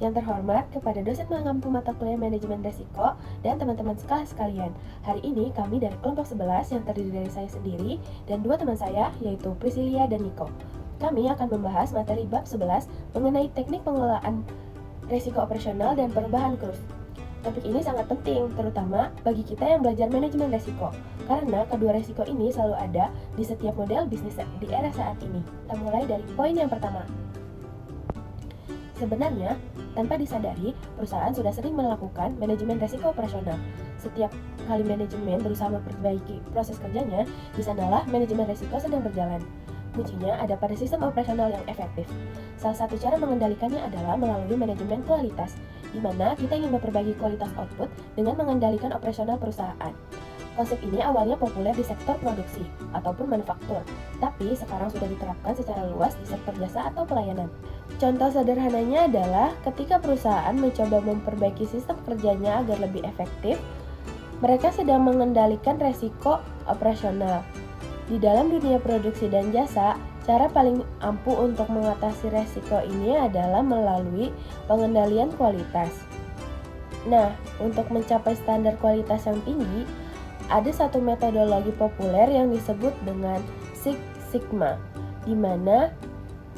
Yang terhormat kepada dosen mengampu mata kuliah manajemen resiko dan teman-teman sekalian. Hari ini kami dari kelompok 11 yang terdiri dari saya sendiri dan dua teman saya yaitu Priscilia dan Nico. Kami akan membahas materi bab 11 mengenai teknik pengelolaan resiko operasional dan perubahan kurs. Topik ini sangat penting, terutama bagi kita yang belajar manajemen resiko, karena kedua resiko ini selalu ada di setiap model bisnis di era saat ini. Kita mulai dari poin yang pertama. Sebenarnya, tanpa disadari, perusahaan sudah sering melakukan manajemen resiko operasional. Setiap kali manajemen berusaha memperbaiki proses kerjanya, di sanalah manajemen resiko sedang berjalan. Kuncinya ada pada sistem operasional yang efektif. Salah satu cara mengendalikannya adalah melalui manajemen kualitas, di mana kita ingin memperbaiki kualitas output dengan mengendalikan operasional perusahaan. Konsep ini awalnya populer di sektor produksi ataupun manufaktur, tapi sekarang sudah diterapkan secara luas di sektor jasa atau pelayanan. Contoh sederhananya adalah ketika perusahaan mencoba memperbaiki sistem kerjanya agar lebih efektif, mereka sedang mengendalikan resiko operasional. Di dalam dunia produksi dan jasa, cara paling ampuh untuk mengatasi resiko ini adalah melalui pengendalian kualitas. Nah, untuk mencapai standar kualitas yang tinggi, ada satu metodologi populer yang disebut dengan Six Sigma, di mana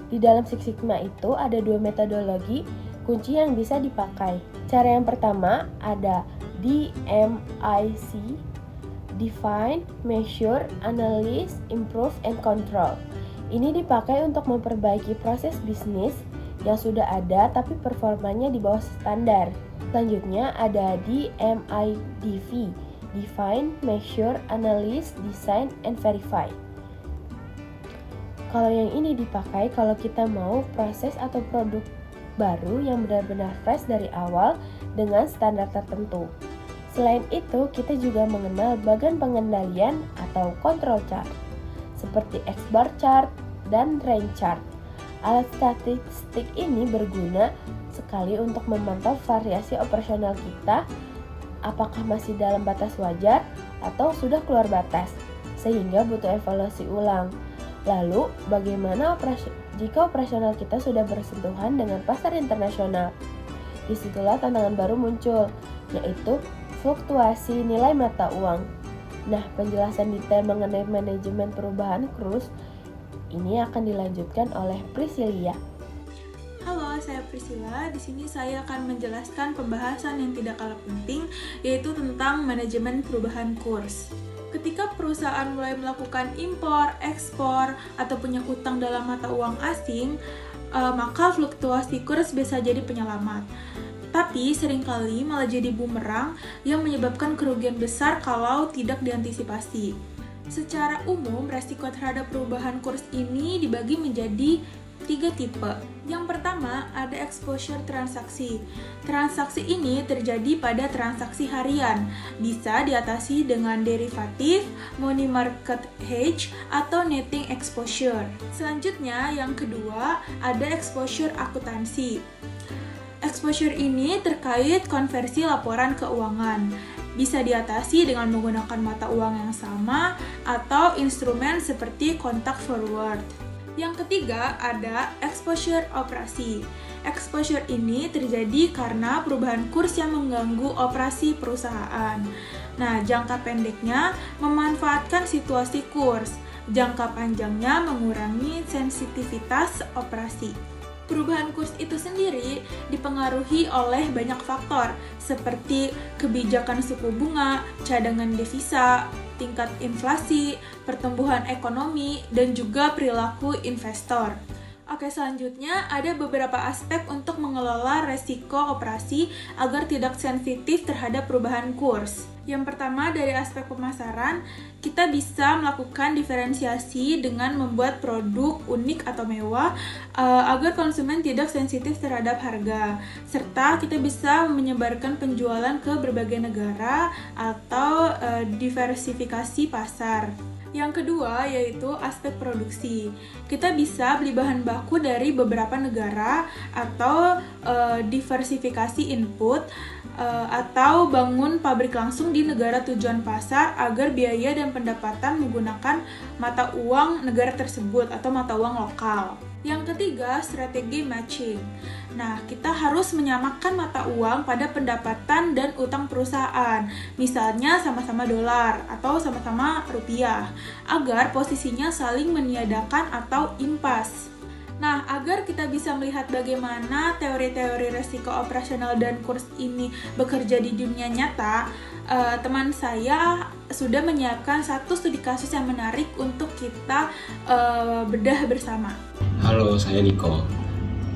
di dalam Six Sigma itu ada dua metodologi kunci yang bisa dipakai. Cara yang pertama ada DMIC, Define, Measure, Analyze, Improve, and Control. Ini dipakai untuk memperbaiki proses bisnis yang sudah ada tapi performanya di bawah standar. Selanjutnya ada DMIDV, Define, Measure, Analyze, Design, and Verify. Kalau yang ini dipakai kalau kita mau proses atau produk baru yang benar-benar fresh dari awal dengan standar tertentu. Selain itu, kita juga mengenal bagan pengendalian atau control chart, seperti X-bar chart dan range chart. Alat statistik ini berguna sekali untuk memantau variasi operasional kita, apakah masih dalam batas wajar atau sudah keluar batas, sehingga butuh evaluasi ulang. Lalu, bagaimana jika operasional kita sudah bersentuhan dengan pasar internasional? Disitulah tantangan baru muncul, yaitu fluktuasi nilai mata uang. Nah, penjelasan detail mengenai manajemen perubahan kurs ini akan dilanjutkan oleh Priscilia. Halo, saya Priscilla. Di sini saya akan menjelaskan pembahasan yang tidak kalah penting, yaitu tentang manajemen perubahan kurs. Ketika perusahaan mulai melakukan impor, ekspor, atau punya utang dalam mata uang asing, maka fluktuasi kurs bisa jadi penyelamat. Tapi seringkali malah jadi bumerang yang menyebabkan kerugian besar kalau tidak diantisipasi. Secara umum, resiko terhadap perubahan kurs ini dibagi menjadi 3 tipe. Yang pertama, ada exposure transaksi. Transaksi ini terjadi pada transaksi harian, bisa diatasi dengan derivatif, money market hedge, atau netting exposure. Selanjutnya, yang kedua, ada exposure akuntansi. Exposure ini terkait konversi laporan keuangan. Bisa diatasi dengan menggunakan mata uang yang sama atau instrumen seperti contact forward. Yang ketiga ada exposure operasi. Exposure ini terjadi karena perubahan kurs yang mengganggu operasi perusahaan. Nah, jangka pendeknya memanfaatkan situasi kurs. Jangka panjangnya mengurangi sensitivitas operasi. Perubahan kurs itu sendiri dipengaruhi oleh banyak faktor seperti kebijakan suku bunga, cadangan devisa, tingkat inflasi, pertumbuhan ekonomi, dan juga perilaku investor. Oke, selanjutnya ada beberapa aspek untuk mengelola resiko operasi agar tidak sensitif terhadap perubahan kurs. Yang pertama, dari aspek pemasaran, kita bisa melakukan diferensiasi dengan membuat produk unik atau mewah agar konsumen tidak sensitif terhadap harga, serta kita bisa menyebarkan penjualan ke berbagai negara atau diversifikasi pasar. Yang kedua yaitu aspek produksi. Kita bisa beli bahan baku dari beberapa negara atau diversifikasi input atau bangun pabrik langsung di negara tujuan pasar agar biaya dan pendapatan menggunakan mata uang negara tersebut atau mata uang lokal. Yang ketiga, strategi matching. Nah, kita harus menyamakan mata uang pada pendapatan dan utang perusahaan. Misalnya sama-sama dolar atau sama-sama rupiah, agar posisinya saling meniadakan atau impas. Nah, agar kita bisa melihat bagaimana teori-teori resiko operasional dan kurs ini bekerja di dunia nyata, teman saya sudah menyiapkan satu studi kasus yang menarik untuk kita bedah bersama. Halo, saya Niko.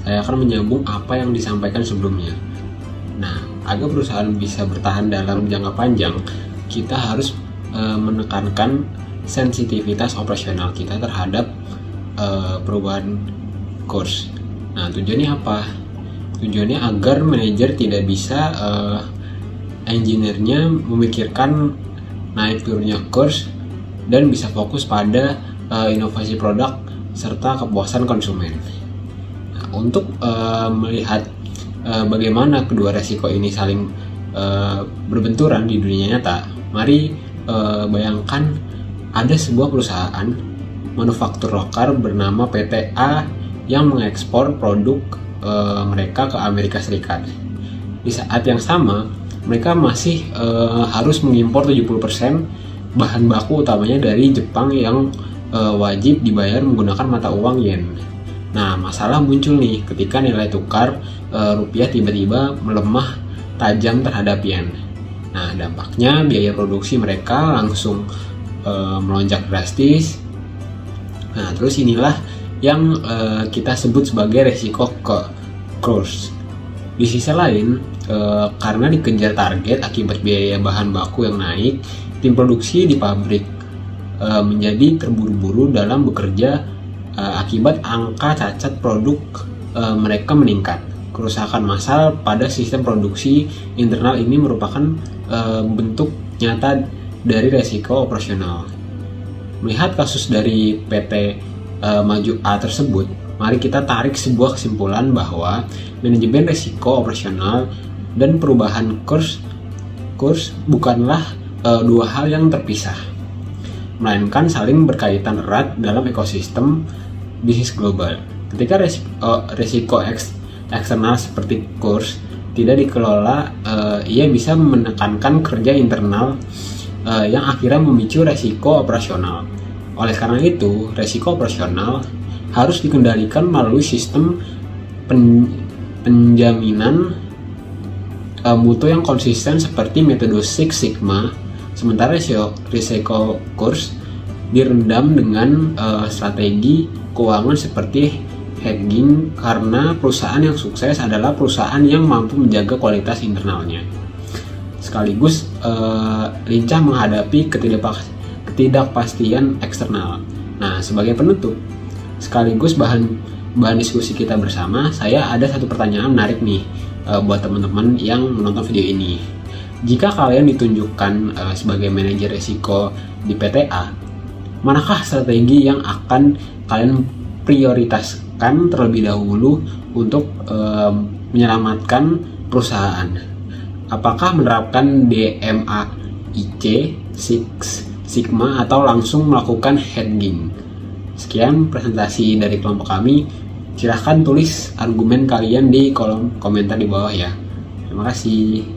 Saya akan menyambung apa yang disampaikan sebelumnya. Nah, agar perusahaan bisa bertahan dalam jangka panjang, kita harus menekankan sensitivitas operasional kita terhadap perubahan kurs. Nah, tujuannya apa? Tujuannya agar manajer tidak bisa engineer-nya memikirkan naik turunnya kurs dan bisa fokus pada inovasi produk serta kepuasan konsumen. Nah, untuk melihat bagaimana kedua resiko ini saling berbenturan di dunia nyata, mari bayangkan ada sebuah perusahaan manufaktur lokal bernama PTA yang mengekspor produk mereka ke Amerika Serikat. Di saat yang sama, mereka masih harus mengimpor 70% bahan baku utamanya dari Jepang yang wajib dibayar menggunakan mata uang yen. Nah, masalah muncul nih ketika nilai tukar rupiah tiba-tiba melemah tajam terhadap yen. Nah, dampaknya biaya produksi mereka langsung melonjak drastis. Nah, terus inilah yang kita sebut sebagai resiko kurs. Di sisi lain, karena dikejar target akibat biaya bahan baku yang naik, tim produksi di pabrik menjadi terburu-buru dalam bekerja akibat angka cacat produk mereka meningkat. Kerusakan massal pada sistem produksi internal ini merupakan bentuk nyata dari resiko operasional. Melihat kasus dari PT Maju A tersebut, mari kita tarik sebuah kesimpulan bahwa manajemen risiko operasional dan perubahan kurs bukanlah dua hal yang terpisah, melainkan saling berkaitan erat dalam ekosistem bisnis global. Ketika risiko eksternal seperti kurs tidak dikelola, ia bisa menekankan kerja internal yang akhirnya memicu risiko operasional. Oleh karena itu, risiko operasional harus dikendalikan melalui sistem penjaminan mutu yang konsisten seperti metode Six Sigma. Sementara risiko kurs direndam dengan strategi keuangan seperti hedging, karena perusahaan yang sukses adalah perusahaan yang mampu menjaga kualitas internalnya sekaligus lincah menghadapi ketidakpastian eksternal. Nah, sebagai penutup sekaligus bahan diskusi kita bersama, saya ada satu pertanyaan menarik nih buat teman-teman yang menonton video ini. Jika kalian ditunjukkan sebagai manajer risiko di PTA, manakah strategi yang akan kalian prioritaskan terlebih dahulu untuk menyelamatkan perusahaan? Apakah menerapkan DMAIC, Six Sigma, atau langsung melakukan hedging? Sekian presentasi dari kelompok kami. Silahkan tulis argumen kalian di kolom komentar di bawah ya. Terima kasih.